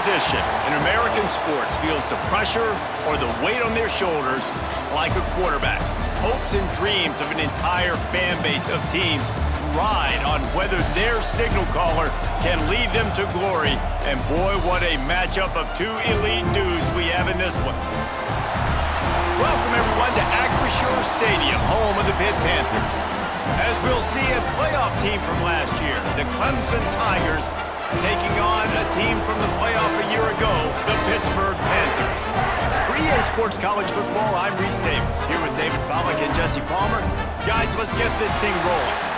position in American sports feels the pressure or the weight on their shoulders like a quarterback. Hopes and dreams of an entire fan base of teams ride on whether their signal caller can lead them to glory. And boy, what a matchup of two elite dudes we have in this one. Welcome everyone to Acrisure Stadium, home of the Pitt Panthers. As we'll see, a playoff team from last year, the Clemson Tigers, taking on a team from the playoff a year ago, the Pittsburgh Panthers. For EA Sports College Football, I'm Reese Davis, here with David Pollack and Jesse Palmer. Guys, let's get this thing rolling.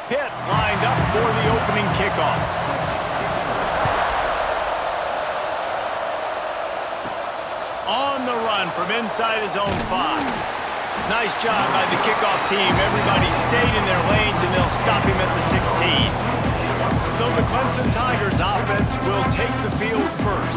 Pitt lined up for the opening kickoff. On the run from inside his own 5. Nice job by the kickoff team. Everybody stayed in their lanes, and they'll stop him at the 16. So the Clemson Tigers offense will take the field first.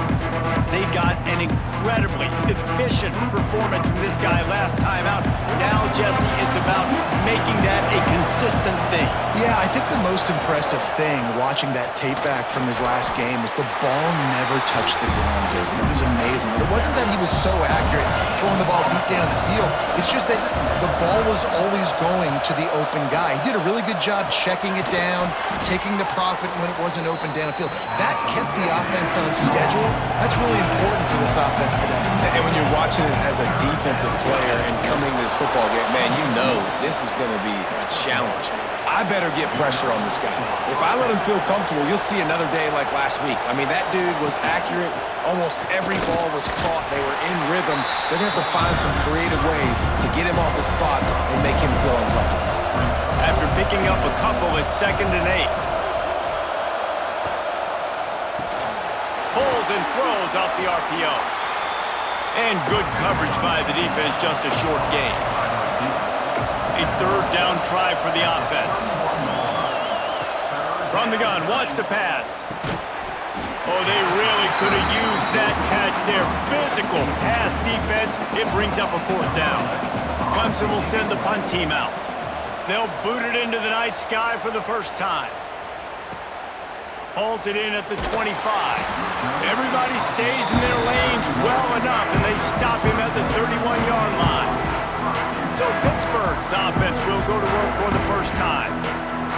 They got an incredibly efficient performance from this guy last time out. Now, Jesse, it's about making that a consistent thing. Yeah, I think the most impressive thing watching that tape back from his last game is the ball never touched the ground, David. It was amazing. And it wasn't that he was so accurate throwing the ball deep down the field. It's just that the ball was always going to the open guy. He did a really good job checking it down, taking the profit when it wasn't open downfield. That kept the offense on schedule. That's really important for this offense today. And when you're watching it as a defensive player and coming to this football game, man, you know this is going to be a challenge. I better get pressure on this guy. If I let him feel comfortable, you'll see another day like last week. I mean, that dude was accurate. Almost every ball was caught. They were in rhythm. They're going to have to find some creative ways to get him off his spots and make him feel uncomfortable. After picking up a couple, it's 2nd and 8. Pulls and throws off the RPO. And good coverage by the defense, just a short gain. A 3rd down try for the offense. From the gun, wants to pass. Oh, they really could have used that catch there. Physical pass defense. It brings up a 4th down. Clemson will send the punt team out. They'll boot it into the night sky for the first time. Hauls it in at the 25. Everybody stays in their lanes well enough, and they stop him at the 31-yard line. So Pittsburgh's offense will go to work for the first time.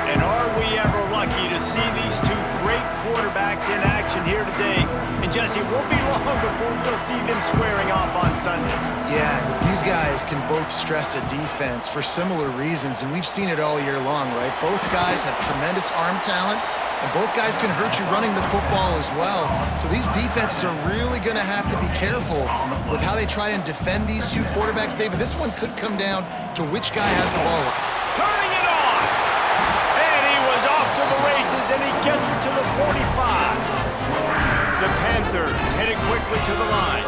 And are we ever lucky to see these two great quarterbacks in action here today? And Jesse, it won't be long before we'll see them squaring off on Sunday. Yeah, these guys can both stress a defense for similar reasons, and we've seen it all year long, right? Both guys have tremendous arm talent, and both guys can hurt you running the football as well. So these defenses are really going to have to be careful with how they try and defend these two quarterbacks. David, this one could come down to which guy has the ball. Turning it on! And he was off to the races, and he gets it to the 45. The Panthers headed quickly to the line.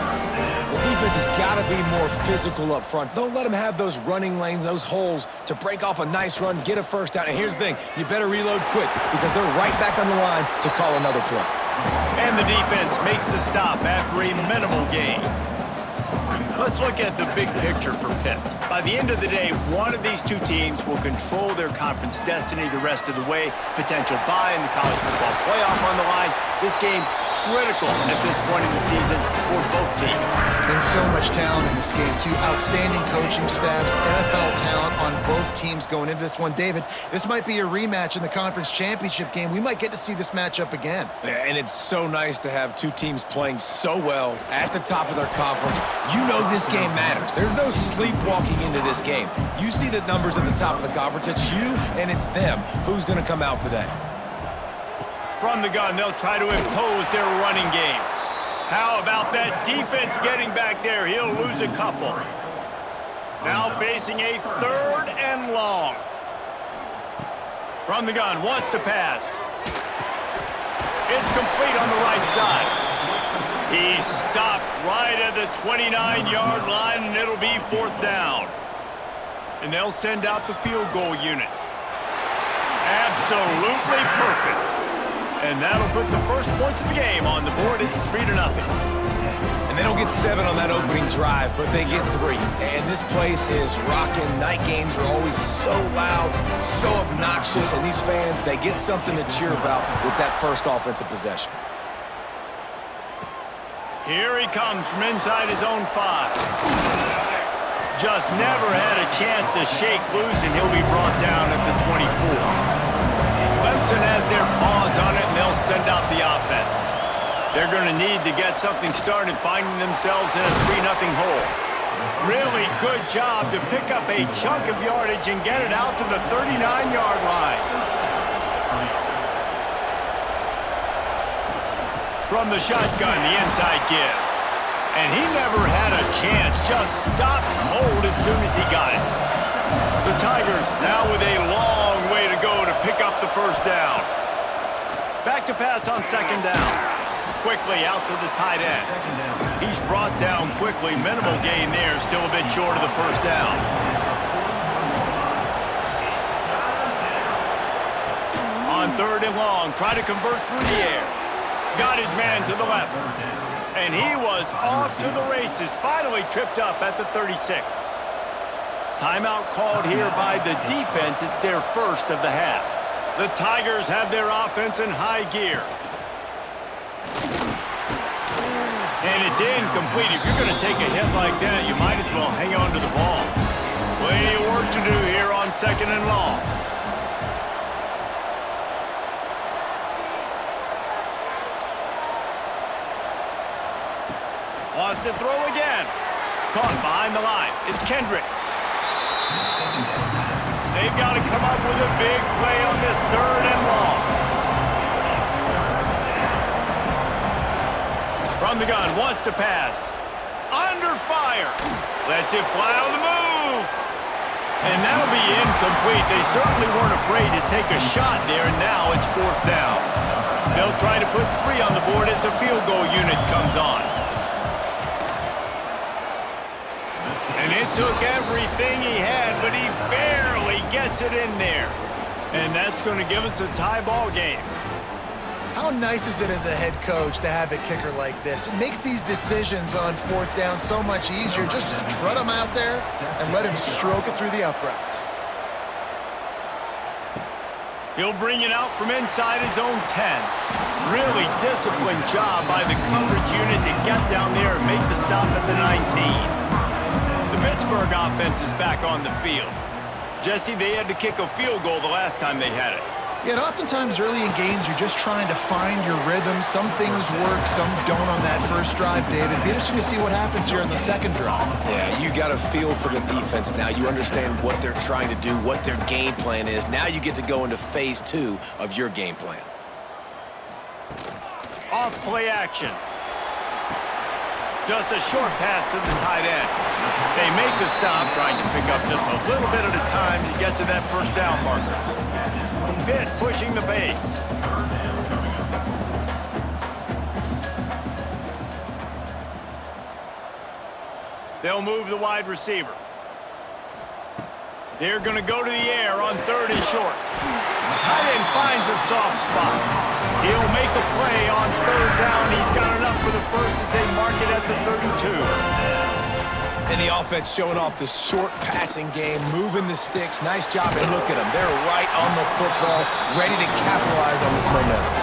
The defense has got to be more physical up front. Don't let them have those running lanes, those holes to break off a nice run, get a first down. And here's the thing, you better reload quick because they're right back on the line to call another play. And the defense makes the stop after a minimal gain. Let's look at the big picture for Pitt. By the end of the day, one of these two teams will control their conference destiny the rest of the way. Potential bye in the college football playoff on the line. This game critical at this point in the season for both teams. And so much talent in this game, too. Outstanding coaching staffs, NFL talent on both teams going into this one. David, this might be a rematch in the conference championship game. We might get to see this matchup again. And it's so nice to have two teams playing so well at the top of their conference. You know this game matters. There's no sleepwalking into this game. You see the numbers at the top of the conference. It's you and it's them. Who's going to come out today? From the gun, they'll try to impose their running game. How about that defense getting back there? He'll lose a couple. Now facing a 3rd and long. From the gun, wants to pass. It's complete on the right side. He stopped right at the 29-yard line, and it'll be 4th down. And they'll send out the field goal unit. Absolutely perfect. And that'll put the first points of the game on the board. It's 3-0. And they don't get 7 on that opening drive, but they get 3. And this place is rocking. Night games are always so loud, so obnoxious, and these fans, they get something to cheer about with that first offensive possession. Here he comes from inside his own 5. Just never had a chance to shake loose, and he'll be brought down at the 24. Clemson has their paws on it, and they'll send out the offense. They're going to need to get something started, finding themselves in a 3-0 hole. Really good job to pick up a chunk of yardage and get it out to the 39-yard line. From the shotgun, the inside give. And he never had a chance, just stopped cold as soon as he got it. The Tigers now with a long way to go to pick up the first down. Back to pass on second down. Quickly out to the tight end. He's brought down quickly. Minimal gain there, still a bit short of the first down. On 3rd and long, try to convert through the air. Got his man to the left. And he was off to the races, finally tripped up at the 36. Timeout called here by the defense. It's their first of the half. The Tigers have their offense in high gear. And it's incomplete. If you're going to take a hit like that, you might as well hang on to the ball. Plenty of work to do here on 2nd and long. Wants to throw again. Caught behind the line. It's Kendricks. They've got to come up with a big play on this 3rd and long. From the gun, wants to pass. Under fire. Lets it fly on the move. And that'll be incomplete. They certainly weren't afraid to take a shot there, and now it's 4th down. They'll try to put 3 on the board as the field goal unit comes on. And it took everything he had, but he barely gets it in there. And that's going to give us a tie ball game. How nice is it as a head coach to have a kicker like this? It makes these decisions on 4th down so much easier. Just strut him out there and let him stroke it through the uprights. He'll bring it out from inside his own 10. Really disciplined job by the coverage unit to get down there and make the stop at the 19. The Pittsburgh offense is back on the field. Jesse, they had to kick a field goal the last time they had it. Yeah, and oftentimes early in games, you're just trying to find your rhythm. Some things work, some don't on that first drive, David. It'd be interesting to see what happens here on the second drive. Yeah, you got a feel for the defense now. You understand what they're trying to do, what their game plan is. Now you get to go into phase 2 of your game plan. Off play action. Just a short pass to the tight end. They make the stop, trying to pick up just a little bit at a time to get to that first down marker. Pitt pushing the pace. They'll move the wide receiver. They're going to go to the air on 3rd and short. Tight end finds a soft spot. He'll make a play on 3rd down. He's got enough for the first as they mark it at the 32. And the offense showing off this short passing game, moving the sticks. Nice job, and look at them. They're right on the football, ready to capitalize on this momentum.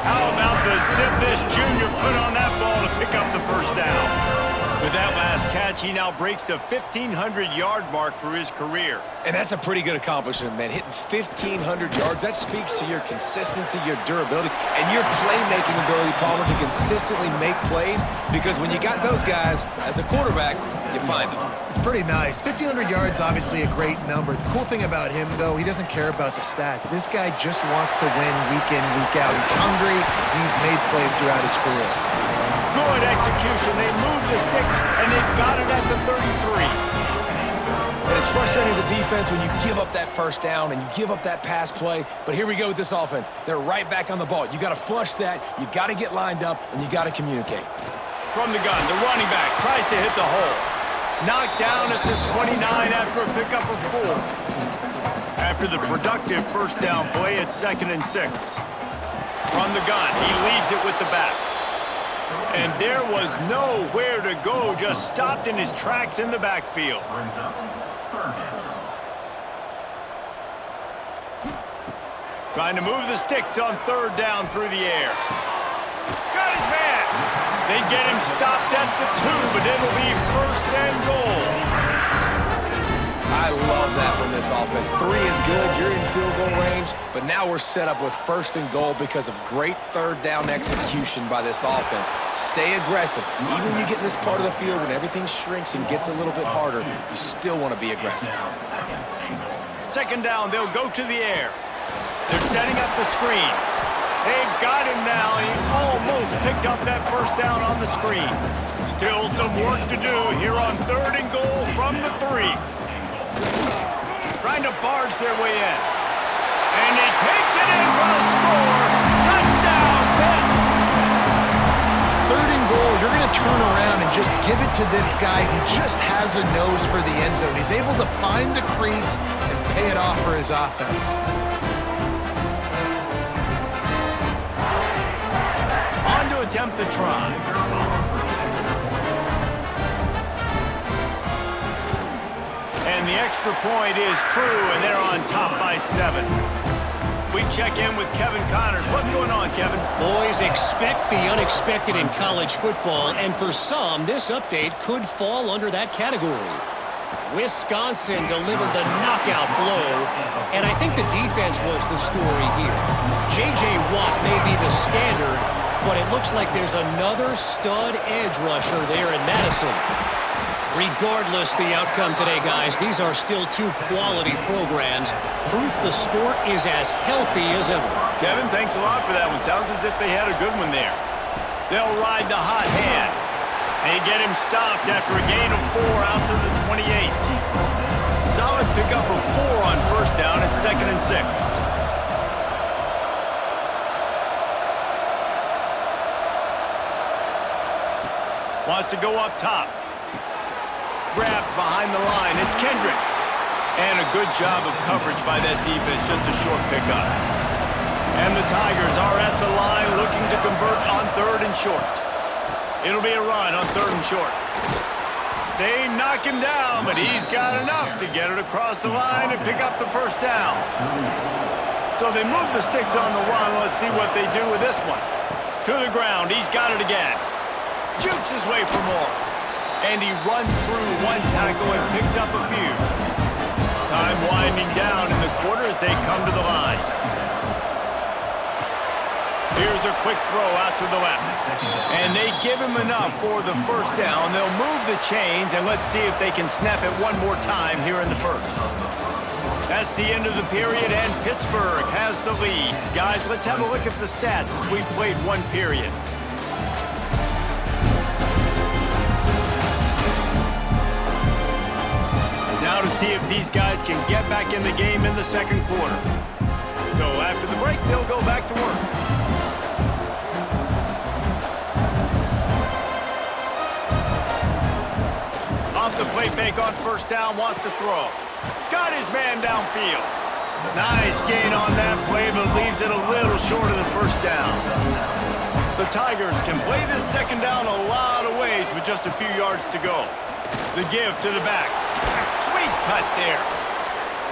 How about the zip this junior put on that ball to pick up the first down? With that last catch, he now breaks the 1,500-yard mark for his career. And that's a pretty good accomplishment, man. Hitting 1,500 yards, that speaks to your consistency, your durability, and your playmaking ability, Palmer, to consistently make plays. Because when you got those guys, as a quarterback, you find them. It's pretty nice. 1,500 yards, obviously a great number. The cool thing about him, though, he doesn't care about the stats. This guy just wants to win week in, week out. He's hungry, and he's made plays throughout his career. Good execution. They move the sticks, and they've got it at the 33. And it's frustrating as a defense when you give up that first down and you give up that pass play. But here we go with this offense. They're right back on the ball. You got to flush that. You got to get lined up, and you got to communicate. From the gun, the running back tries to hit the hole. Knocked down at the 29 after a pickup of 4. After the productive first down play, it's 2nd and 6. From the gun, he leaves it with the back. And there was nowhere to go, just stopped in his tracks in the backfield. Trying to move the sticks on third down through the air. Got his man. They get him stopped at the 2, but it'll be first and goal. I love that from this offense. 3 is good. You're in field goal range, but now we're set up with first and goal because of great third down execution by this offense. Stay aggressive. Even when you get in this part of the field, when everything shrinks and gets a little bit harder, you still want to be aggressive. Second down, they'll go to the air. They're setting up the screen. They've got him now. He almost picked up that first down on the screen. Still some work to do here on third and goal from the 3. Trying to barge their way in. And he takes it in for a score. Touchdown, Pitt! Third and goal, you're going to turn around and just give it to this guy who just has a nose for the end zone. He's able to find the crease and pay it off for his offense. On to attempt the try. And the extra point is true, and they're on top by 7. We check in with Kevin Connors. What's going on, Kevin? Boys, expect the unexpected in college football, and for some, this update could fall under that category. Wisconsin delivered the knockout blow, and I think the defense was the story here. J.J. Watt may be the standard, but it looks like there's another stud edge rusher there in Madison. Regardless the outcome today, guys, these are still 2 quality programs. Proof the sport is as healthy as ever. Kevin, thanks a lot for that one. Sounds as if they had a good one there. They'll ride the hot hand. They get him stopped after a gain of 4 out to the 28. Solid pickup of 4 on first down at 2nd and 6. Wants to go up top. Grabbed behind the line. It's Kendricks. And a good job of coverage by that defense. Just a short pickup. And the Tigers are at the line looking to convert on 3rd and short. It'll be a run on 3rd and short. They knock him down, but he's got enough to get it across the line and pick up the first down. So they move the sticks on the run. Let's see what they do with this one. To the ground. He's got it again. Shoots his way for more. And he runs through 1 tackle and picks up a few. Time winding down in the quarter as they come to the line. Here's a quick throw out to the left. And they give him enough for the first down. They'll move the chains, and let's see if they can snap it one more time here in the first. That's the end of the period, and Pittsburgh has the lead. Guys, let's have a look at the stats as we've played 1 period. Now to see if these guys can get back in the game in the 2nd quarter. So after the break, they'll go back to work. Off the play fake on first down, wants to throw. Got his man downfield. Nice gain on that play, but leaves it a little short of the first down. The Tigers can play this 2nd down a lot of ways with just a few yards to go. The give to the back. Sweet cut there.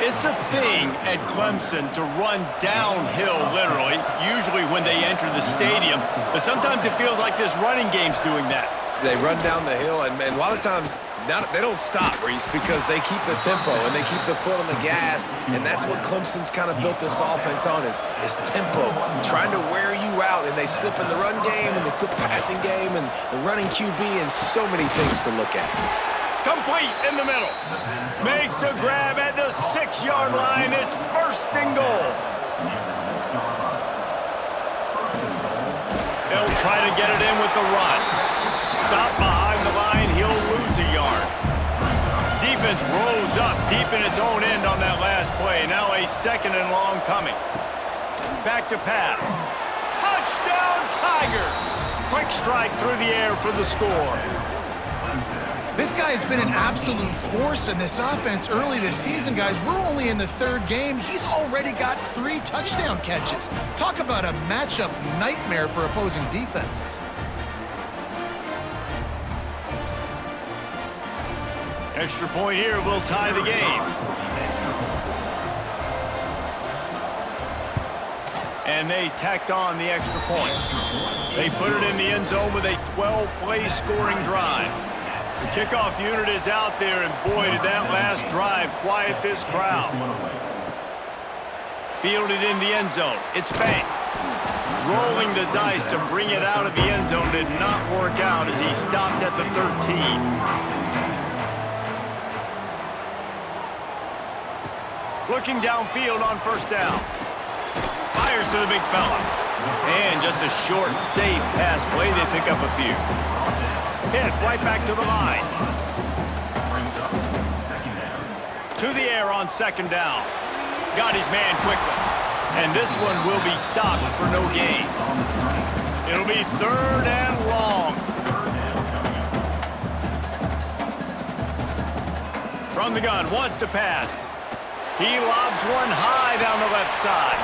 It's a thing at Clemson to run downhill, literally, usually when they enter the stadium. But sometimes it feels like this running game's doing that. They run down the hill, and a lot of times they don't stop, Reese, because they keep the tempo and they keep the foot on the gas, and that's what Clemson's kind of built this offense on is tempo, trying to wear you out, and they slip in the run game and the quick passing game and the running QB and so many things to look at. Complete in the middle. Makes a grab at the 6-yard line. It's 1st and goal. They'll try to get it in with the run. Stop behind the line. He'll lose a yard. Defense rose up deep in its own end on that last play. Now a 2nd and long coming. Back to pass. Touchdown, Tigers. Quick strike through the air for the score. This guy has been an absolute force in this offense early this season, guys. We're only in the third game. He's already got 3 touchdown catches. Talk about a matchup nightmare for opposing defenses. Extra point here will tie the game. And they tacked on the extra point. They put it in the end zone with a 12-play scoring drive. The kickoff unit is out there, and boy, did that last drive quiet this crowd. Fielded in the end zone. It's Banks. Rolling the dice to bring it out of the end zone did not work out as he stopped at the 13. Looking downfield on first down. Fires to the big fella. And just a short, safe pass play. They pick up a few. Hit right back to the line. To the air on second down. Got his man quickly. And this one will be stopped for no gain. It'll be 3rd and long. From the gun, wants to pass. He lobs one high down the left side.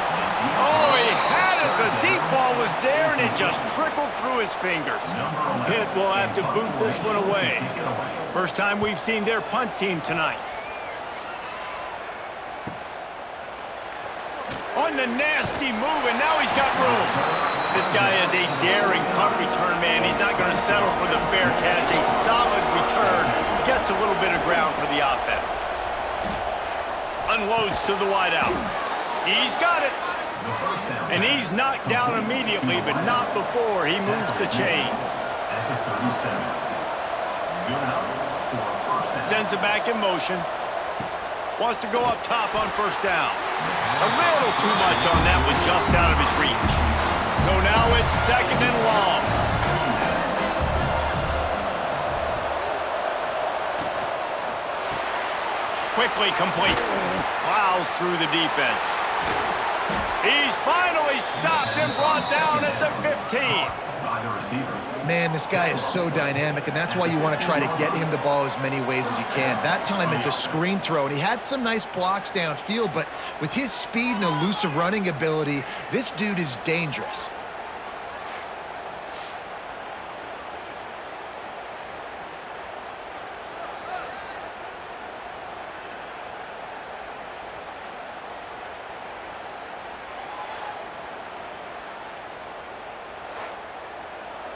Oh, he had it. The deep ball was there, and it just trickled through his fingers. Pitt will have to boot this one away. First time we've seen their punt team tonight. On the nasty move, and now he's got room. This guy is a daring punt return man. He's not going to settle for the fair catch. A solid return. Gets a little bit of ground for the offense. Unloads to the wideout. He's got it. And he's knocked down immediately, but not before he moves the chains. Sends it back in motion. Wants to go up top on first down. A little too much on that one, just out of his reach. So now it's 2nd and long. Quickly complete. Plows through the defense. He's finally stopped and brought down at the 15. Man, this guy is so dynamic, and that's why you want to try to get him the ball as many ways as you can. That time it's a screen throw, and he had some nice blocks downfield, but with his speed and elusive running ability, this dude is dangerous.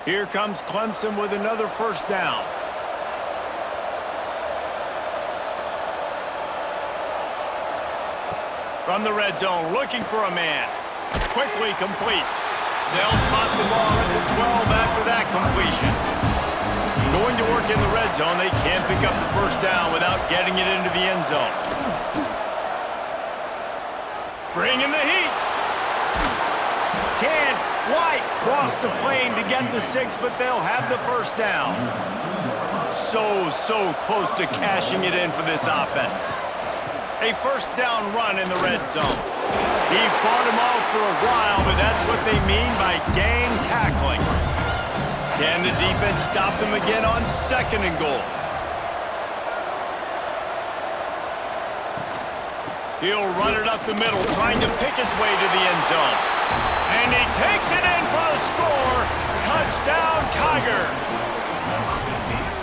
Here comes Clemson with another first down. From the red zone, looking for a man. Quickly complete. They'll spot the ball at the 12 after that completion. Going to work in the red zone, they can't pick up the first down without getting it into the end zone. Bringing the heat. Can't quite cross the plane to get the 6, but they'll have the first down. So close to cashing it in for this offense. A first down run in the red zone. He fought him off for a while, but that's what they mean by gang tackling. Can the defense stop them again on 2nd and goal? He'll run it up the middle, trying to pick its way to the end zone. And he takes it in for a score. Touchdown, Tigers.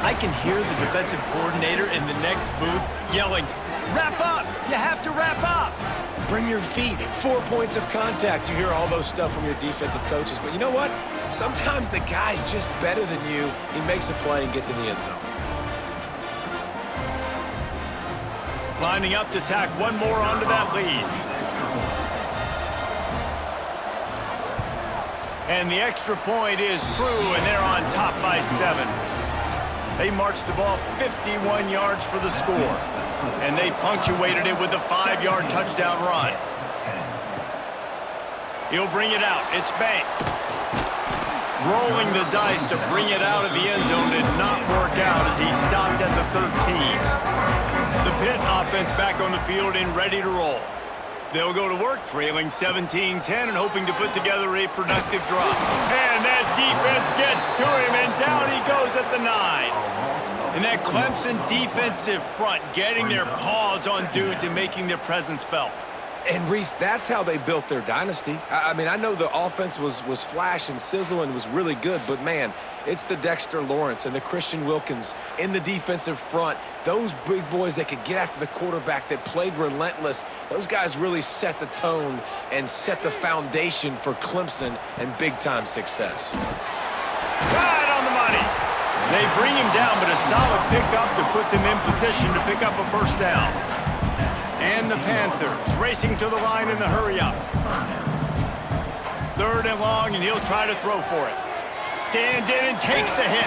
I can hear the defensive coordinator in the next booth yelling, "Wrap up! You have to wrap up!" Bring your feet. 4 points of contact. You hear all those stuff from your defensive coaches. But you know what? Sometimes the guy's just better than you. He makes a play and gets in the end zone. Lining up to tack one more onto that lead. And the extra point is true, and they're on top by 7. They marched the ball 51 yards for the score, and they punctuated it with a 5-yard touchdown run. He'll bring it out. It's Banks. Rolling the dice to bring it out of the end zone did not work out as he stopped at the 13. The Pitt offense back on the field and ready to roll. They'll go to work trailing 17-10 and hoping to put together a productive drop. And that defense gets to him, and down he goes at the 9. And that Clemson defensive front getting their paws on dudes and making their presence felt. And, Reese, that's how they built their dynasty. I mean, I know the offense was flash and sizzle and was really good, but, man, it's the Dexter Lawrence and the Christian Wilkins in the defensive front. Those big boys that could get after the quarterback, that played relentless. Those guys really set the tone and set the foundation for Clemson and big-time success. Right on the money. They bring him down, but a solid pickup to put them in position to pick up a first down. And the Panthers racing to the line in the hurry-up. 3rd and long, and he'll try to throw for it. Stands in and takes the hit.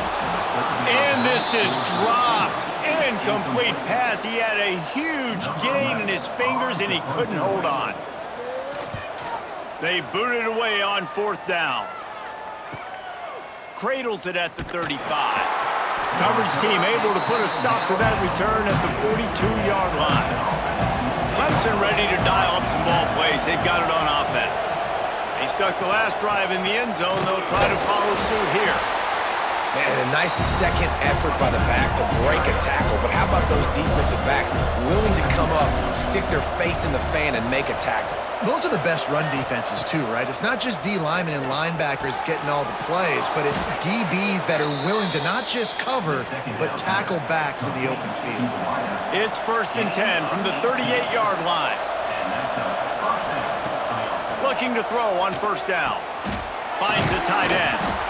And this is dropped. Incomplete pass. He had a huge gain in his fingers, and he couldn't hold on. They booted away on 4th down. Cradles it at the 35. Coverage team able to put a stop to that return at the 42-yard line. Clemson ready to dial up some ball plays. They've got it on offense. They stuck the last drive in the end zone. They'll try to follow suit here. Man, a nice second effort by the back to break a tackle. But how about those defensive backs willing to come up, stick their face in the fan, and make a tackle? Those are the best run defenses, too, right? It's not just D linemen and linebackers getting all the plays, but it's DBs that are willing to not just cover, but tackle backs in the open field. It's 1st and 10 from the 38-yard line. Looking to throw on 1st down. Finds a tight end.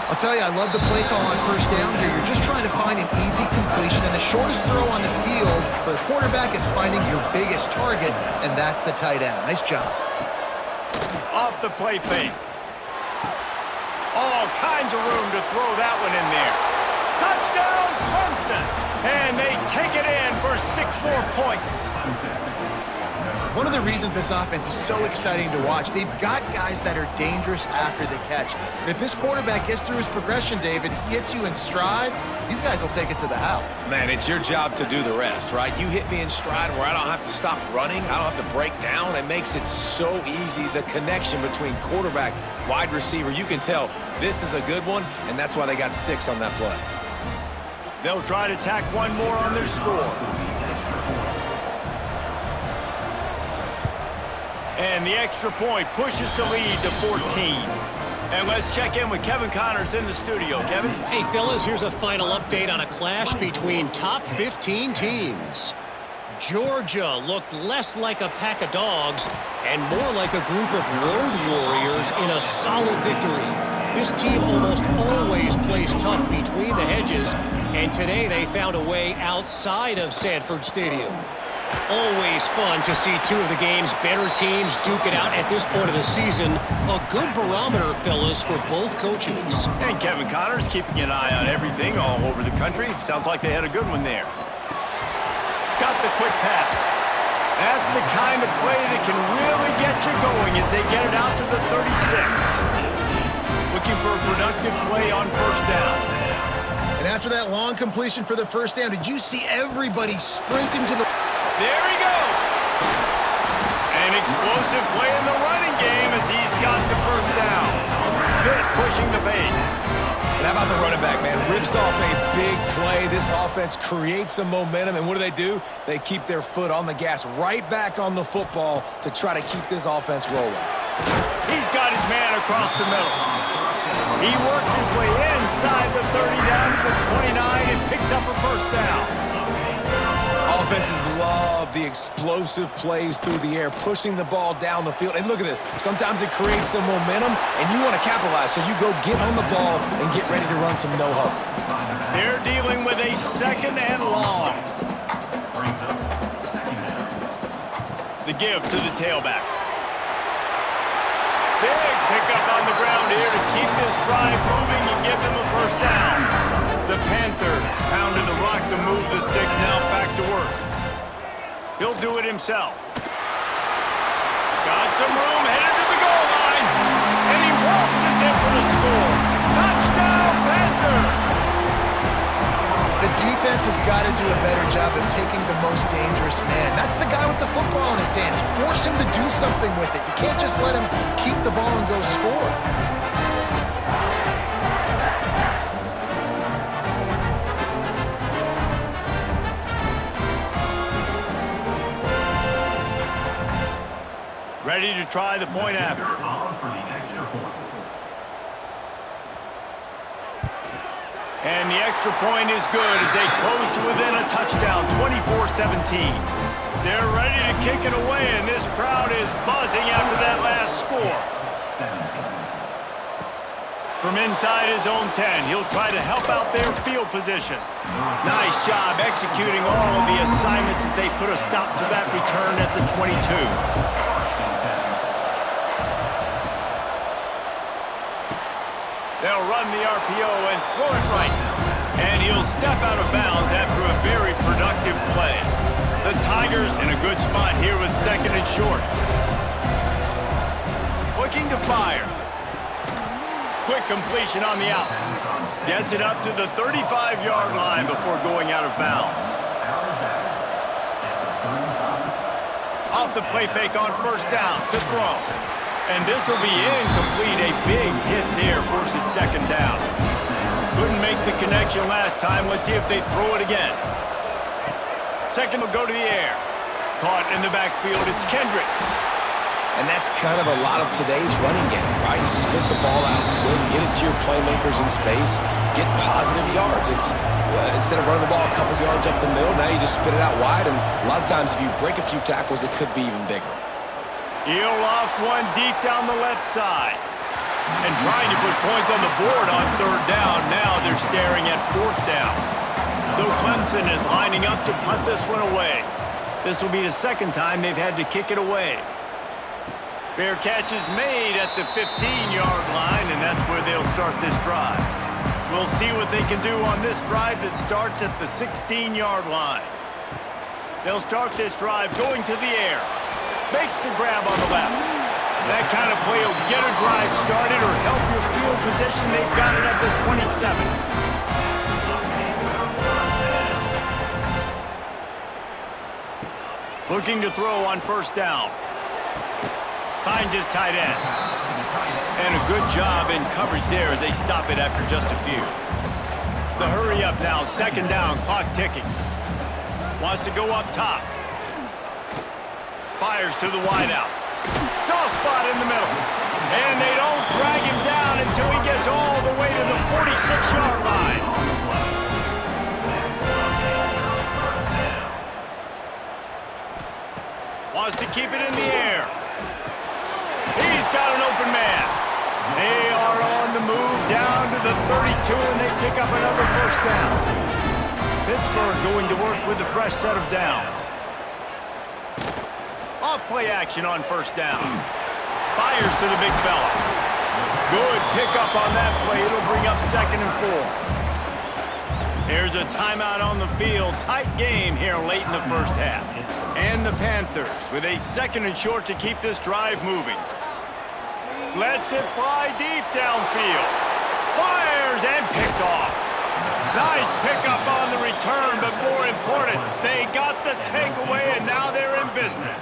I'll tell you, I love the play call on 1st down here. You're just trying to find an easy completion, and the shortest throw on the field for the quarterback is finding your biggest target, and that's the tight end. Nice job. Off the play fake. All kinds of room to throw that one in there. Touchdown, Clemson! And they take it in for 6 more points. One of the reasons this offense is so exciting to watch, they've got guys that are dangerous after the catch. And if this quarterback gets through his progression, David, he hits you in stride, these guys will take it to the house. Man, it's your job to do the rest, right? You hit me in stride where I don't have to stop running. I don't have to break down. It makes it so easy. The connection between quarterback, wide receiver, you can tell this is a good one, and that's why they got 6 on that play. They'll try to tack one more on their score. And the extra point pushes the lead to 14. And let's check in with Kevin Connors in the studio. Kevin? Hey, fellas, here's a final update on a clash between top 15 teams. Georgia looked less like a pack of dogs and more like a group of road warriors in a solid victory. This team almost always plays tough between the hedges, and today they found a way outside of Sanford Stadium. Always fun to see 2 of the game's better teams duke it out at this point of the season. A good barometer, fellas, for both coaches. And Kevin Connors keeping an eye on everything all over the country. Sounds like they had a good one there. Got the quick pass. That's the kind of play that can really get you going as they get it out to the 36. Looking for a productive play on 1st down. And after that long completion for the 1st down, did you see everybody sprinting to the... There he goes. An explosive play in the running game as he's got the 1st down. Pitt pushing the pace. And how about the running back, man? Rips off a big play. This offense creates some momentum, and what do? They keep their foot on the gas right back on the football to try to keep this offense rolling. He's got his man across the middle. He works his way inside the 30 down to the 29 and picks up a 1st down. Offenses love the explosive plays through the air, pushing the ball down the field. And look at this. Sometimes it creates some momentum, and you want to capitalize. So you go get on the ball and get ready to run some no-huddle. They're dealing with a 2nd and long. The give to the tailback. Big pickup on the ground here to keep this drive moving and give them a 1st down. The Panthers pounding the rock to move the sticks, now back to work. He'll do it himself. Got some room, headed to the goal line. And he waltzes in for the score. Touchdown, Panthers! The defense has got to do a better job of taking the most dangerous man. That's the guy with the football in his hands. Force him to do something with it. You can't just let him keep the ball and go score. Ready to try the point after. And the extra point is good as they close to within a touchdown, 24-17. They're ready to kick it away, and this crowd is buzzing after that last score. From inside his own 10, he'll try to help out their field position. Nice job executing all of the assignments as they put a stop to that return at the 22. They'll run the RPO and throw it right. And he'll step out of bounds after a very productive play. The Tigers in a good spot here with second and short. Looking to fire. Quick completion on the out. Gets it up to the 35-yard line before going out of bounds. Off the play fake on first down to throw. And this will be incomplete. A big hit there forces second down. Couldn't make the connection last time. Let's see if they throw it again. Second will go to the air. Caught in the backfield. It's Kendricks. And that's kind of a lot of today's running game, right? Spit the ball out quick, get it to your playmakers in space, get positive yards. It's instead of running the ball a couple yards up the middle, now you just spit it out wide. And a lot of times if you break a few tackles, it could be even bigger. He'll loft one deep down the left side. And trying to put points on the board on third down. Now they're staring at fourth down. So Clemson is lining up to punt this one away. This will be the second time they've had to kick it away. Fair catch is made at the 15-yard line, and that's where they'll start this drive. We'll see what they can do on this drive that starts at the 16-yard line. They'll start this drive going to the air. Makes the grab on the left. That kind of play will get a drive started or help your field position. They've got it at the 27. Looking to throw on first down. Finds his tight end. And a good job in coverage there as they stop it after just a few. The hurry up now, second down, clock ticking. Wants to go up top. Fires to the wideout. Soft spot in the middle. And they don't drag him down until he gets all the way to the 46-yard line. Wants to keep it in the air. He's got an open man. They are on the move down to the 32, and they pick up another first down. Pittsburgh going to work with a fresh set of downs. Off-play action on first down. Fires to the big fella. Good pickup on that play. It'll bring up second and 4. There's a timeout on the field. Tight game here late in the first half. And the Panthers with a second and short to keep this drive moving. Lets it fly deep downfield. Fires and picked off. Nice pickup on the return, but more important, they got the takeaway, and now they're in business.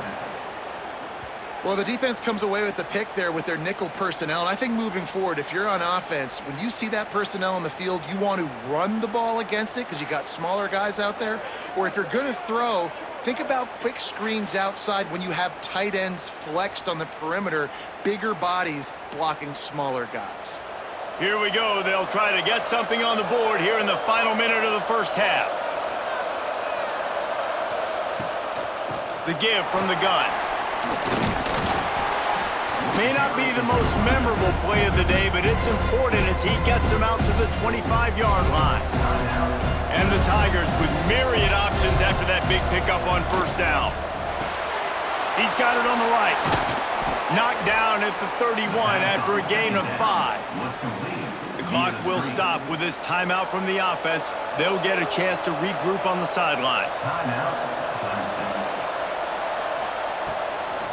Well, the defense comes away with the pick there with their nickel personnel. And I think moving forward, if you're on offense, when you see that personnel on the field, you want to run the ball against it because you got smaller guys out there. Or if you're going to throw, think about quick screens outside when you have tight ends flexed on the perimeter, bigger bodies blocking smaller guys. Here we go. They'll try to get something on the board here in the final minute of the first half. The give from the gun. May not be the most memorable play of the day, but it's important as he gets them out to the 25-yard line. And the Tigers with myriad options after that big pickup on first down. He's got it on the right. Knocked down at the 31 after a gain of 5. The clock will stop with this timeout from the offense. They'll get a chance to regroup on the sideline.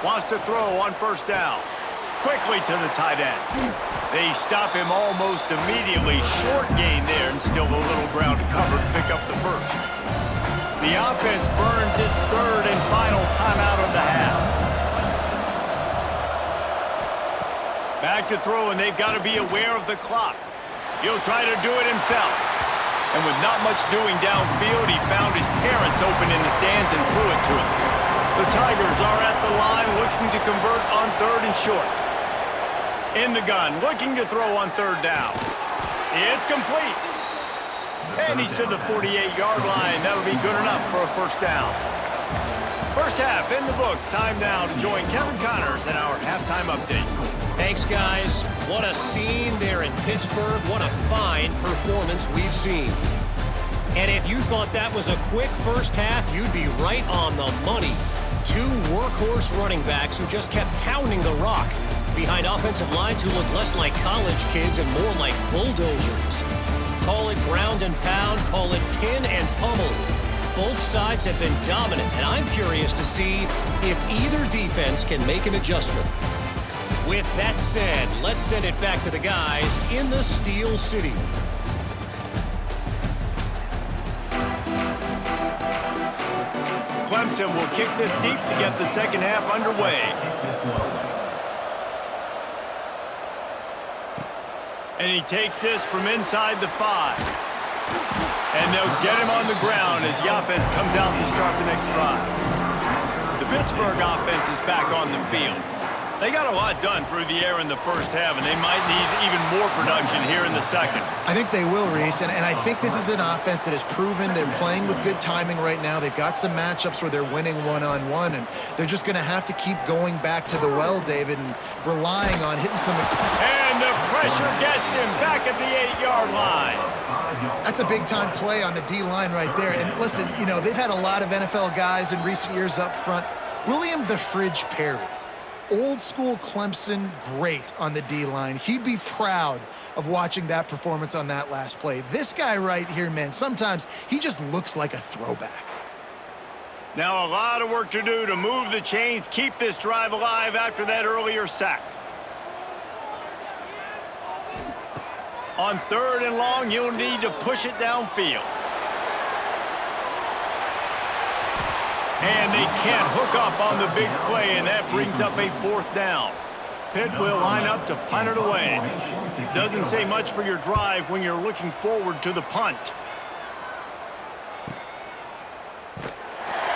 Wants to throw on first down. Quickly to the tight end. They stop him almost immediately. Short gain there and still a little ground to cover to pick up the first. The offense burns its third and final timeout of the half. Back to throw, and they've got to be aware of the clock. He'll try to do it himself. And with not much doing downfield, he found his parents open in the stands and threw it to him. The Tigers are at the line looking to convert on 3rd and short. In the gun, looking to throw on 3rd down. It's complete. And he's to the 48-yard line. That'll be good enough for a 1st down. First half in the books. Time now to join Kevin Connors in our halftime update. Thanks, guys. What a scene there in Pittsburgh. What a fine performance we've seen. And if you thought that was a quick first half, you'd be right on the money. 2 workhorse running backs who just kept pounding the rock behind offensive lines who look less like college kids and more like bulldozers. Call it ground and pound, call it pin and pummel. Both sides have been dominant, and I'm curious to see if either defense can make an adjustment. With that said, let's send it back to the guys in the Steel City. Clemson will kick this deep to get the second half underway. And he takes this from inside the 5. And they'll get him on the ground as the offense comes out to start the next drive. The Pittsburgh offense is back on the field. They got a lot done through the air in the first half, and they might need even more production here in the second. I think they will, Reese, and I think this is an offense that has proven they're playing with good timing right now. They've got some matchups where they're winning one-on-one, and they're just going to have to keep going back to the well, David, and relying on hitting some... And the pressure gets him back at the 8-yard line. That's a big-time play on the D-line right there. And listen, you know, they've had a lot of NFL guys in recent years up front. William the Fridge Perry, old school Clemson great on the D-line. He'd be proud of watching that performance on that last play. This guy right here, man, sometimes he just looks like a throwback. Now a lot of work to do to move the chains, keep this drive alive after that earlier sack. On 3rd and long, you'll need to push it downfield. And they can't hook up on the big play, and that brings up a 4th down. Pitt will line up to punt it away. Doesn't say much for your drive when you're looking forward to the punt.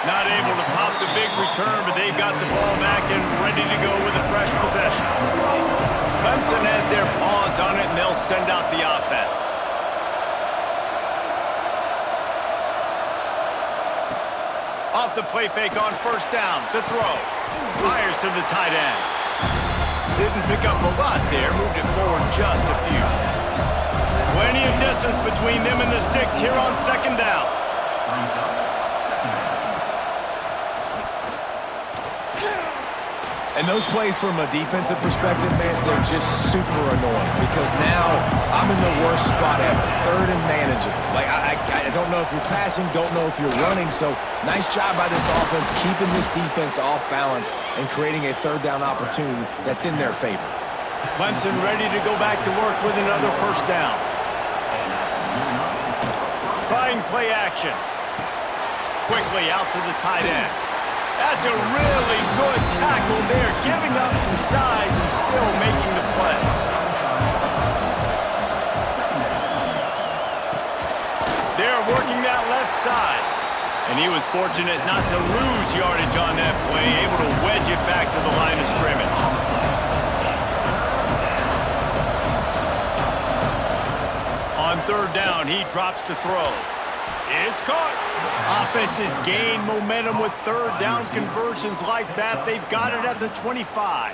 Not able to pop the big return, but they've got the ball back and ready to go with a fresh possession. Clemson has their paws on it, and they'll send out the offense. Off the play fake on 1st down. To throw. Fires to the tight end. Didn't pick up a lot there. Moved it forward just a few. Plenty of distance between them and the sticks here on 2nd down. And those plays from a defensive perspective, man, they're just super annoying because now I'm in the worst spot ever, 3rd and manageable. Like, I don't know if you're passing, don't know if you're running, so nice job by this offense keeping this defense off balance and creating a 3rd down opportunity that's in their favor. Clemson ready to go back to work with another 1st down. Trying play action. Quickly out to the tight end. That's a really good tackle there, giving up some size and still making the play. They're working that left side. And he was fortunate not to lose yardage on that play, able to wedge it back to the line of scrimmage. On 3rd down, he drops to throw. It's caught. Offenses gain momentum with 3rd down conversions like that. They've got it at the 25.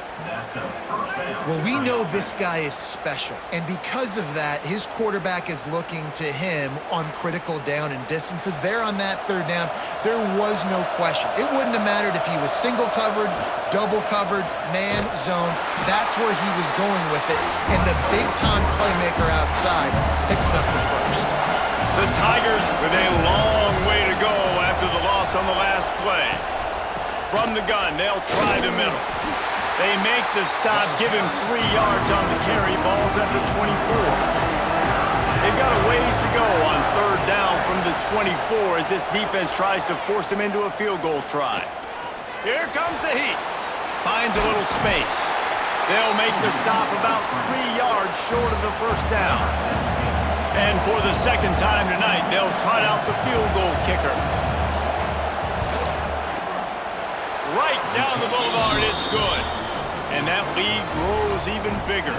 Well, we know this guy is special, and because of that, his quarterback is looking to him on critical down and distances. There on that 3rd down, there was no question. It wouldn't have mattered if he was single covered, double covered, man, zone. That's where he was going with it, and the big-time playmaker outside picks up the 1st. The Tigers with a long way to go after the loss on the last play. From the gun, they'll try the middle. They make the stop, give him 3 yards on the carry. Ball's at the 24. They've got a ways to go on 3rd down from the 24 as this defense tries to force him into a field goal try. Here comes the heat. Finds a little space. They'll make the stop about 3 yards short of the 1st down. And for the 2nd time tonight, they'll try out the field goal kicker. right down the boulevard. It's good. And that lead grows even bigger.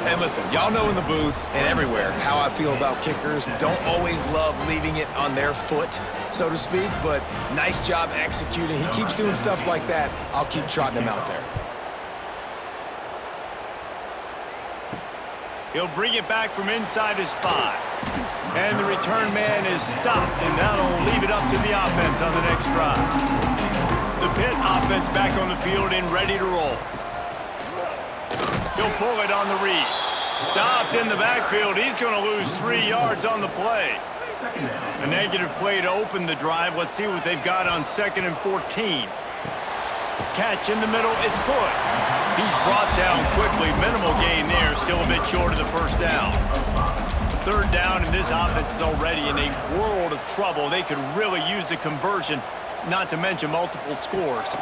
And listen, y'all know in the booth and everywhere how I feel about kickers. Don't always love leaving it on their foot, so to speak, but nice job executing. He keeps doing stuff like that. I'll keep trotting him out there. He'll bring it back from inside his 5. And the return man is stopped, and that'll leave it up to the offense on the next drive. The Pitt offense back on the field and ready to roll. He'll pull it on the read. Stopped in the backfield. He's going to lose 3 yards on the play. A negative play to open the drive. Let's see what they've got on 2nd and 14. Catch in the middle. It's good. He's brought down quickly. Minimal gain there. Still a bit short of the first down. 3rd down, and this offense is already in a world of trouble. They could really use a conversion, not to mention multiple scores.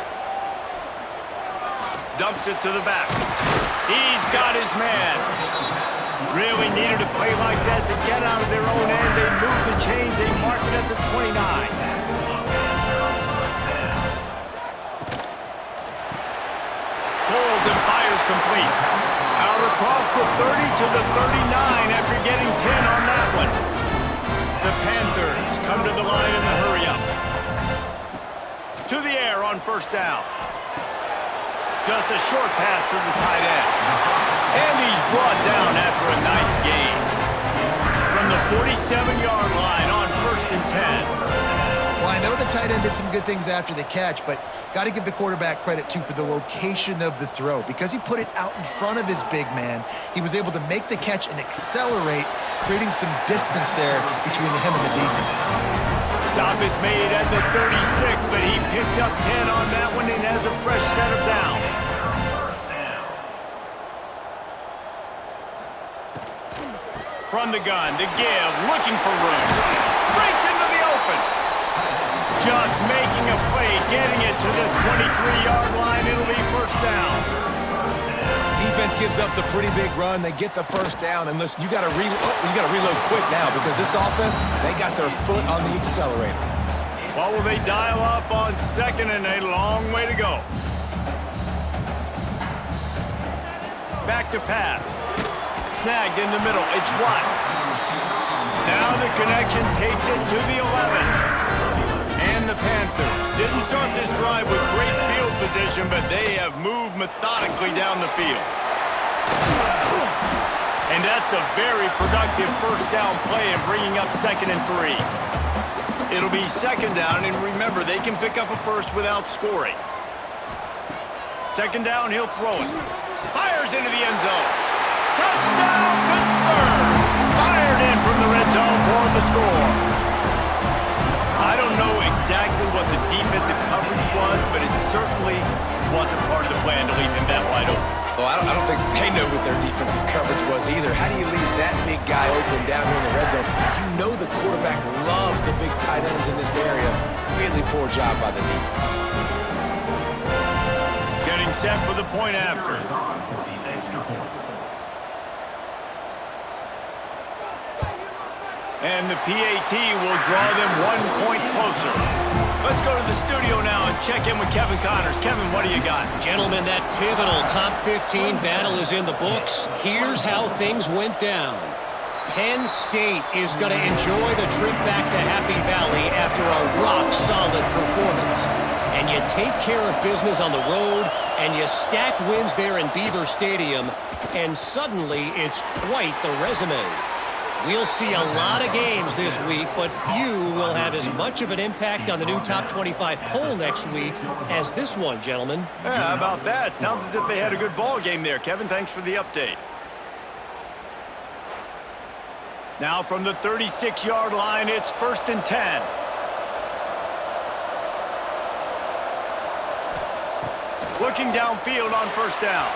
Dumps it to the back. He's got his man. Really needed a play like that to get out of their own end. They move the chains. They mark it at the 29. Pulls and fires complete. Out across the 30 to the 39 after getting 10 on that one. The Panthers come to the line in a hurry-up. To the air on 1st down. Just a short pass to the tight end. And he's brought down after a nice gain. From the 47-yard line on 1st and 10. Well, I know the tight end did some good things after the catch, but got to give the quarterback credit, too, for the location of the throw. Because he put it out in front of his big man, he was able to make the catch and accelerate, creating some distance there between him and the defense. Stop is made at the 36, but he picked up 10 on that one and has a fresh set of downs. From the gun, to give, looking for room. Breaks into the open. Just making a play, getting it to the 23-yard line. It'll be 1st down. Defense gives up the pretty big run. They get the 1st down, and listen, you got to reload quick now because this offense, they got their foot on the accelerator. Well, will they dial up on 2nd and a long way to go? Back to pass. Snagged in the middle. It's Watts. Now the connection takes it to the 11. And the Panthers didn't start this drive with great field position, but they have moved methodically down the field. And that's a very productive 1st down play in bringing up 2nd and 3. It'll be 2nd down, and remember, they can pick up a first without scoring. 2nd down, he'll throw it. Fires into the end zone. Touchdown, Pittsburgh! Fired in from the red zone for the score. I don't know exactly what the defensive coverage was, but it certainly wasn't part of the plan to leave him that wide open. Well, I don't think they know what their defensive coverage was either. How do you leave that big guy open down here in the red zone? You know the quarterback loves the big tight ends in this area. Really poor job by the defense. Getting set for the point after. And the PAT will draw them 1 point closer. Let's go to the studio now and check in with Kevin Connors. Kevin, what do you got? Gentlemen, that pivotal top 15 battle is in the books. Here's how things went down. Penn State is going to enjoy the trip back to Happy Valley after a rock-solid performance. And you take care of business on the road, and you stack wins there in Beaver Stadium, and suddenly it's quite the resume. We'll see a lot of games this week, but few will have as much of an impact on the new top 25 poll next week as this one, gentlemen. Yeah, how about that? Sounds as if they had a good ball game there. Kevin, thanks for the update. Now from the 36-yard line, it's 1st and 10. Looking downfield on 1st down.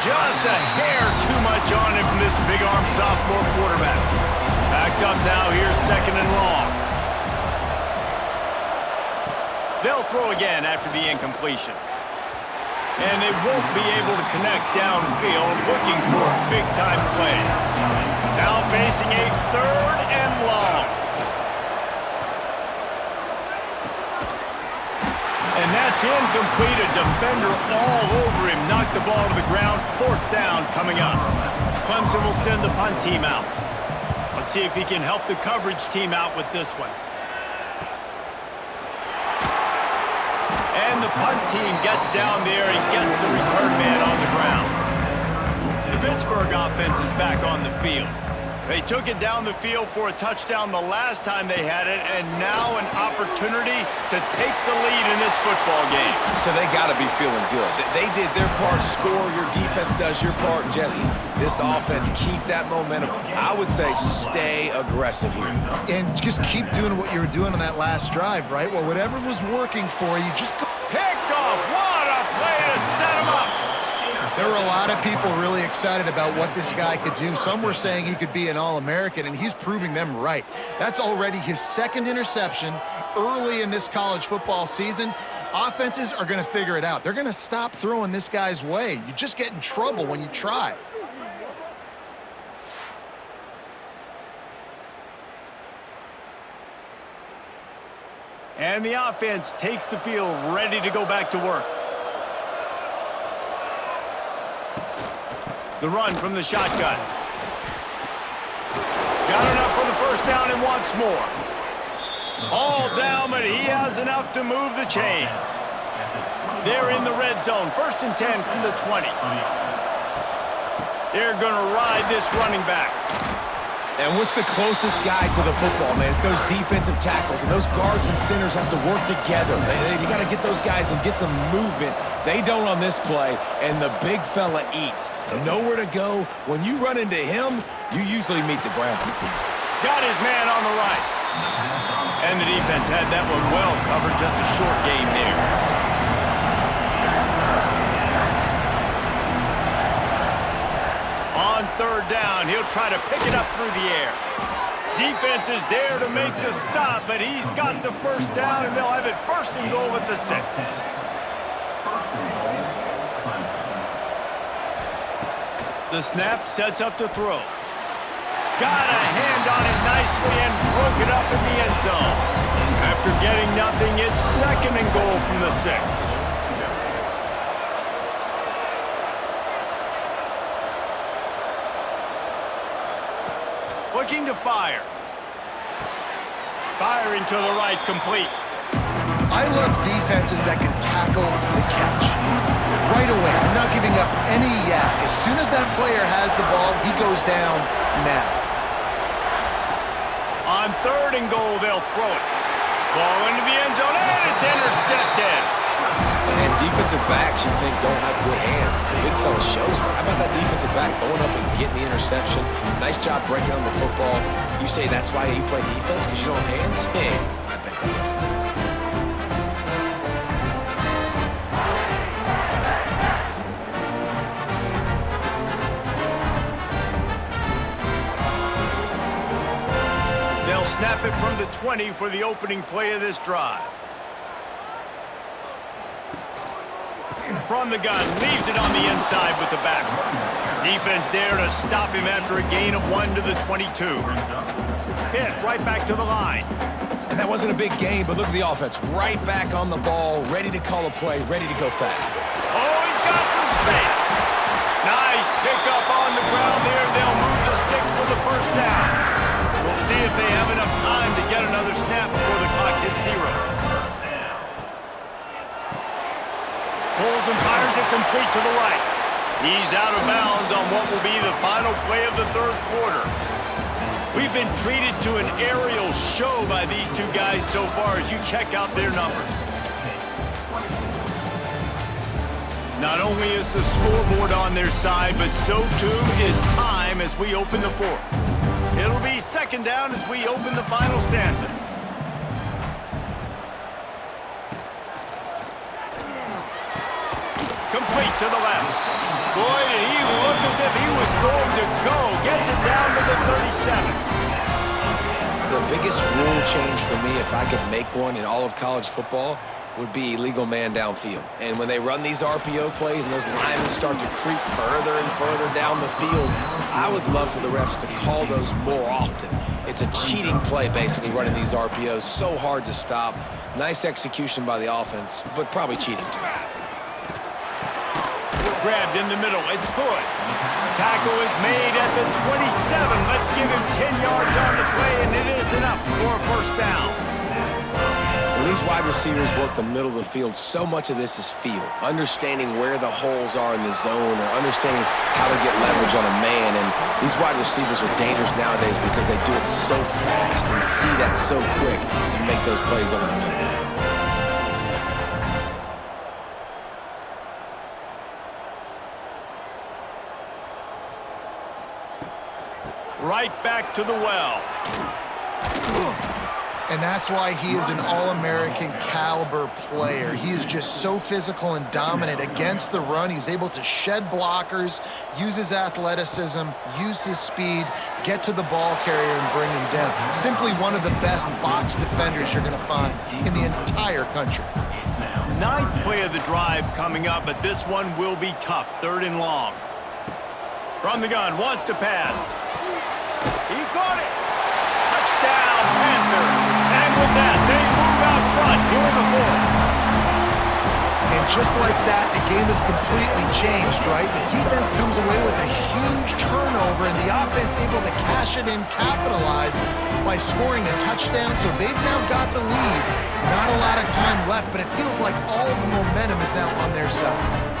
Just a hair too much on him from this big-arm sophomore quarterback. Backed up now, here's 2nd and long. They'll throw again after the incompletion. And they won't be able to connect downfield, looking for a big-time play. Now facing a 3rd and long. And And that's incomplete. A defender all over him. Knocked the ball to the ground. 4th down coming up. Clemson will send the punt team out. Let's see if he can help the coverage team out with this one. And the punt team gets down there and gets the return man on the ground. The Pittsburgh offense is back on the field. They took it down the field for a touchdown the last time they had it, and now an opportunity to take the lead in this football game. So they got to be feeling good. They did their part, score, your defense does your part, Jesse. This offense, keep that momentum. I would say stay aggressive here. And just keep doing what you were doing on that last drive, right? Well, whatever was working for you, just go. Picked off. What a play to set him up. There were a lot of people really excited about what this guy could do. Some were saying he could be an All-American, and he's proving them right. That's already his 2nd interception early in this college football season. Offenses are going to figure it out. They're going to stop throwing this guy's way. You just get in trouble when you try. And the offense takes the field, ready to go back to work. The run from the shotgun. Got enough for the 1st down and wants more. All down, but he has enough to move the chains. They're in the red zone. 1st and 10 from the 20. They're going to ride this running back. And what's the closest guy to the football, man? It's those defensive tackles, and those guards and centers have to work together. You got to get those guys and get some movement. They don't on this play, and the big fella eats. Nowhere to go. When you run into him, you usually meet the ground. Got his man on the right. And the defense had that one well covered. Just a short game there. On 3rd down, he'll try to pick it up through the air. Defense is there to make the stop, but he's got the 1st down, and they'll have it 1st and goal at the 6. The snap sets up to throw. Got a hand on it nicely and broke it up in the end zone. After getting nothing, it's 2nd and goal from the 6. Looking to fire. Firing to the right, complete. I love defenses that can tackle the catch. Right away, they're not giving up any yak. As soon as that player has the ball, he goes down now. On 3rd and goal, they'll throw it. Ball into the end zone, and it's intercepted. And defensive backs, you think, don't have good hands. The big fella shows that. How about that defensive back going up and getting the interception? Nice job breaking on the football. You say that's why you play defense, because you don't have hands? Hey, I bet that. They'll snap it from the 20 for the opening play of this drive. From the gun, leaves it on the inside with the back. Defense there to stop him after a gain of 1 to the 22. Hit right back to the line. And that wasn't a big game, but look at the offense. Right back on the ball, ready to call a play, ready to go fast. Oh, he's got some space. Nice pickup on the ground there. They'll move the sticks for the 1st down. We'll see if they have enough time to get another snap before the clock hits 0. Pulls and fires it complete to the right. He's out of bounds on what will be the final play of the 3rd quarter. We've been treated to an aerial show by these two guys so far as you check out their numbers. Not only is the scoreboard on their side, but so too is time as we open the 4th. It'll be 2nd down as we open the final stanza. Complete to the left. Boy, did he look as if he was going to go. Gets it down to the 37. The biggest rule change for me, if I could make one in all of college football, would be illegal man downfield. And when they run these RPO plays and those linemen start to creep further and further down the field, I would love for the refs to call those more often. It's a cheating play, basically, running these RPOs. So hard to stop. Nice execution by the offense, but probably cheating too. Grabbed in the middle. It's Hood. Tackle is made at the 27. Let's give him 10 yards on the play, and it is enough for a first down. When these wide receivers work the middle of the field, so much of this is feel. Understanding where the holes are in the zone or understanding how to get leverage on a man. And these wide receivers are dangerous nowadays because they do it so fast and see that so quick and make those plays over the middle. Right back to the well. And that's why he is an All-American caliber player. He is just so physical and dominant against the run. He's able to shed blockers, use his athleticism, use his speed, get to the ball carrier and bring him down. Simply one of the best box defenders you're going to find in the entire country. Ninth play of the drive coming up, but this one will be tough. 3rd and long. From the gun, wants to pass. He caught it. Touchdown, Panthers. And with that, they move out front here in the 4th. And just like that, the game is completely changed, right? The defense comes away with a huge turnover, and the offense able to cash it in, capitalize by scoring a touchdown. So they've now got the lead. Not a lot of time left, but it feels like all of the momentum is now on their side.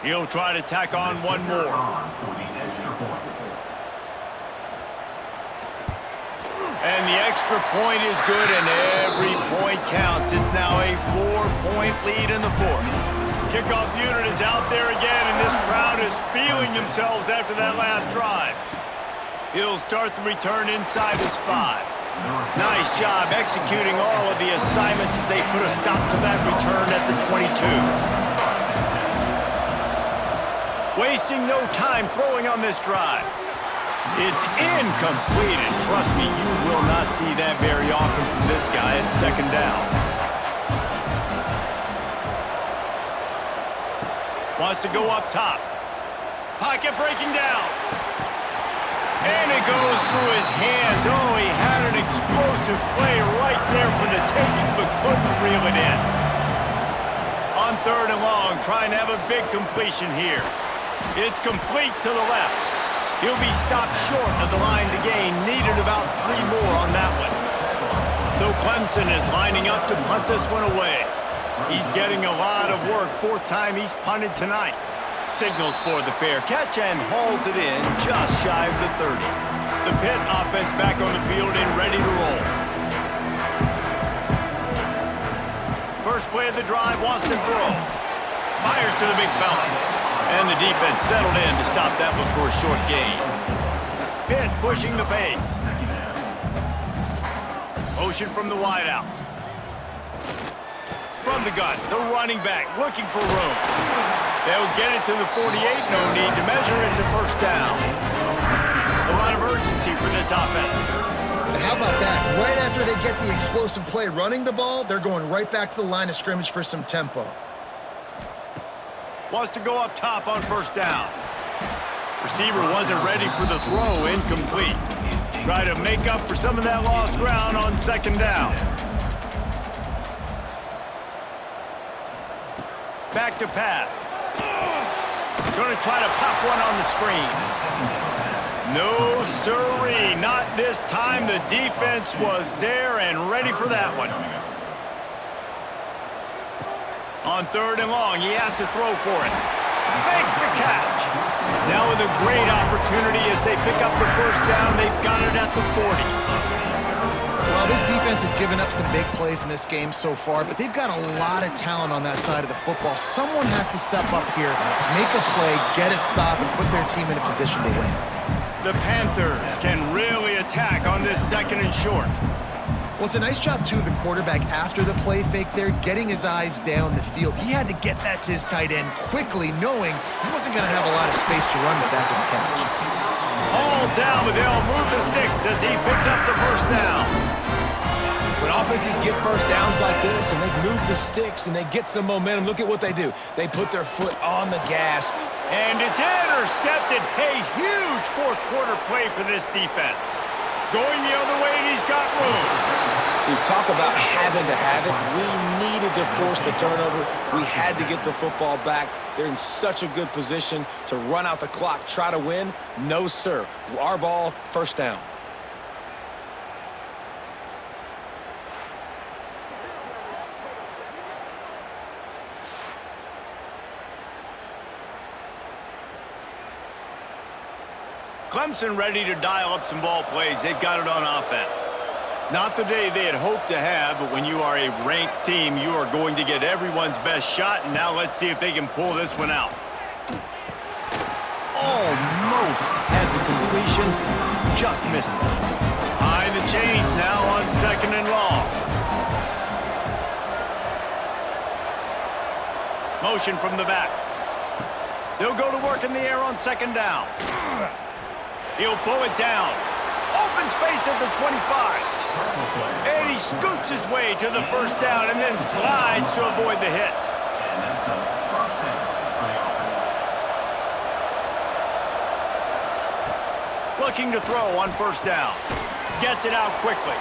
He'll try to tack on one more. And the extra point is good, and every point counts. It's now a 4-point lead in the 4th. Kickoff unit is out there again, and this crowd is feeling themselves after that last drive. He'll start the return inside his 5. Nice job executing all of the assignments as they put a stop to that return at the 22. Wasting no time throwing on this drive. It's incomplete, and trust me, you will not see that very often from this guy at 2nd down. Wants to go up top. Pocket breaking down. And it goes through his hands. Oh, he had an explosive play right there for the taking, but couldn't reel it in. On 3rd and long, trying to have a big completion here. It's complete to the left. He'll be stopped short of the line to gain. Needed about 3 more on that one. So Clemson is lining up to punt this one away. He's getting a lot of work. 4th time he's punted tonight. Signals for the fair catch and hauls it in just shy of the 30. The Pitt offense back on the field and ready to roll. First play of the drive, wants to throw. Fires to the big fella. And the defense settled in to stop that one for a short gain. Pitt pushing the pace. Motion from the wideout. From the gun, the running back looking for room. They'll get it to the 48. No need to measure. It's a first down. A lot of urgency for this offense. And how about that? Right after they get the explosive play running the ball, they're going right back to the line of scrimmage for some tempo. Wants to go up top on first down. Receiver wasn't ready for the throw, incomplete. Try to make up for some of that lost ground on 2nd down. Back to pass. Going to try to pop one on the screen. No sirree, not this time. The defense was there and ready for that one. On 3rd and long, he has to throw for it. Makes the catch. Now with a great opportunity as they pick up the first down. They've got it at the 40. Well, this defense has given up some big plays in this game so far, but they've got a lot of talent on that side of the football. Someone has to step up here, make a play, get a stop, and put their team in a position to win. The Panthers can really attack on this 2nd and short. Well, it's a nice job, too, of the quarterback after the play fake there, getting his eyes down the field. He had to get that to his tight end quickly, knowing he wasn't going to have a lot of space to run with after the catch. All down, but they'll move the sticks as he picks up the first down. When offenses get first downs like this and they move the sticks and they get some momentum, look at what they do. They put their foot on the gas And it's intercepted. A huge fourth quarter play for this defense. Going the other way, and he's got room. We talk about having to have it. We needed to force the turnover. We had to get the football back. They're in such a good position to run out the clock, try to win. No, sir. Our ball, first down. Clemson ready to dial up some ball plays. They've got it on offense. Not the day they had hoped to have, but when you are a ranked team, you are going to get everyone's best shot, and now let's see if they can pull this one out. Almost had the completion, just missed it. Behind the chains now on second and long. Motion from the back. They'll go to work in the air on second down. He'll pull it down. Open space at the 25. And he scoots his way to the first down and then slides to avoid the hit. Looking to throw on first down. Gets it out quickly.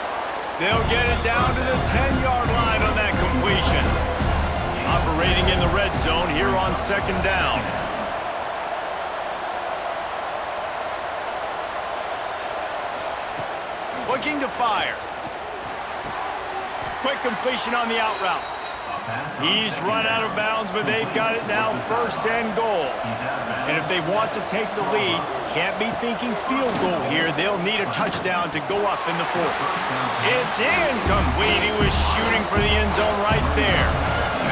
They'll get it down to the 10-yard line on that completion. Operating in the red zone here on second down. Looking to fire. Quick completion on the out route. He's run out of bounds, but they've got it now first and goal. And if they want to take the lead, can't be thinking field goal here. They'll need a touchdown to go up in the fourth. It's incomplete. He was shooting for the end zone right there.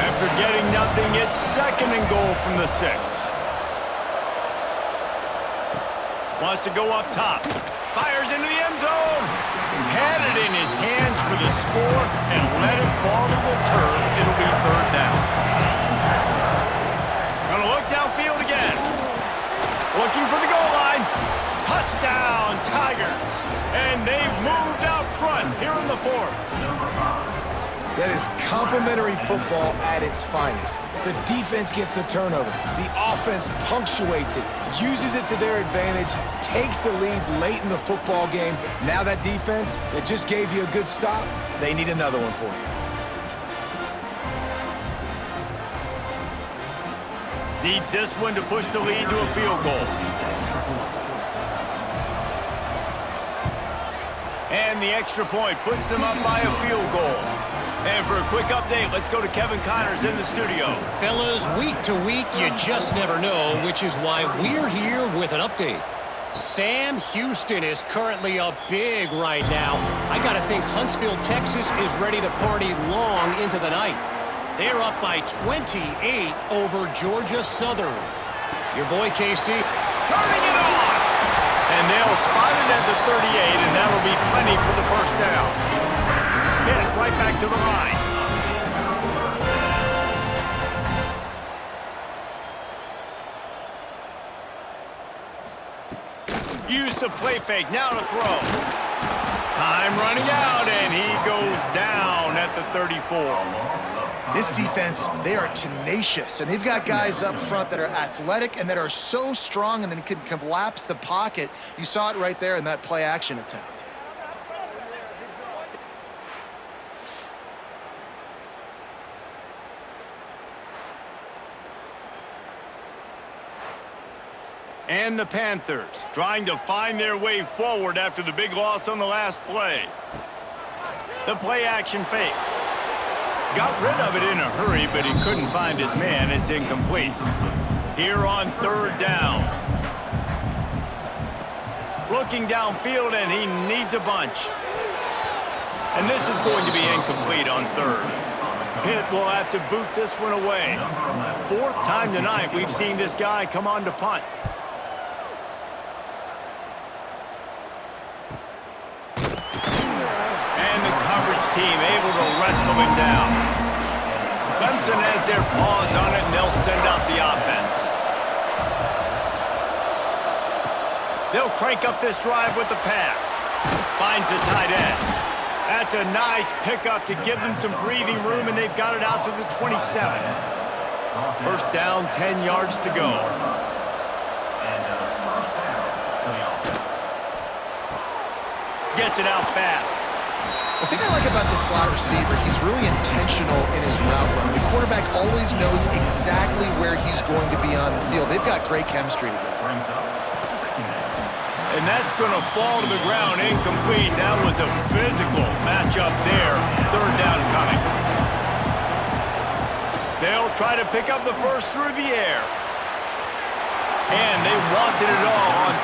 After getting nothing, it's second and goal from the 6. Wants to go up top. Fires into the end zone. Had it in his hands for the score and let it fall to the turf. It'll be third down. Gonna look downfield again. Looking for the goal line. Touchdown, Tigers. And they've moved out front here in the fourth. That is complimentary football at its finest. The defense gets the turnover. The offense punctuates it, uses it to their advantage, takes the lead late in the football game. Now that defense that just gave you a good stop, they need another one for you. Needs this one to push the lead to a field goal. And the extra point puts them up by a field goal. And for a quick update, let's go to Kevin Connors in the studio. Fellas, week to week, you just never know, which is why we're here with an update. Sam Houston is currently up big right now. I got to think Huntsville, Texas is ready to party long into the night. They're up by 28 over Georgia Southern. Your boy, KC. Turning it on! And they'll spot it at the 38, and that'll be plenty for the first down. Hit it right back to the line. Use the play fake, now to throw. Time running out, and he goes down at the 34. This defense, they are tenacious, and they've got guys up front that are athletic and that are so strong and then can collapse the pocket. You saw it right there in that play-action attempt. And the Panthers trying to find their way forward after the big loss on the last play. The play-action fake. Got rid of it in a hurry, but he couldn't find his man. It's incomplete. Here on third down. Looking downfield, and he needs a bunch. And this is going to be incomplete on third. Pitt will have to boot this one away. Fourth time tonight we've seen this guy come on to punt. Team able to wrestle him down. Clemson has their paws on it, and they'll send out the offense. They'll crank up this drive with the pass. Finds the tight end. That's a nice pickup to give them some breathing room, and they've got it out to the 27. First down, 10 yards to go. gets it out fast. The thing I like about the slot receiver, he's really intentional in his route run. The quarterback always knows exactly where he's going to be on the field. They've got great chemistry together. And that's going to fall to the ground incomplete. That was a physical matchup there. Third down coming. They'll try to pick up the first through the air. And they wanted it all on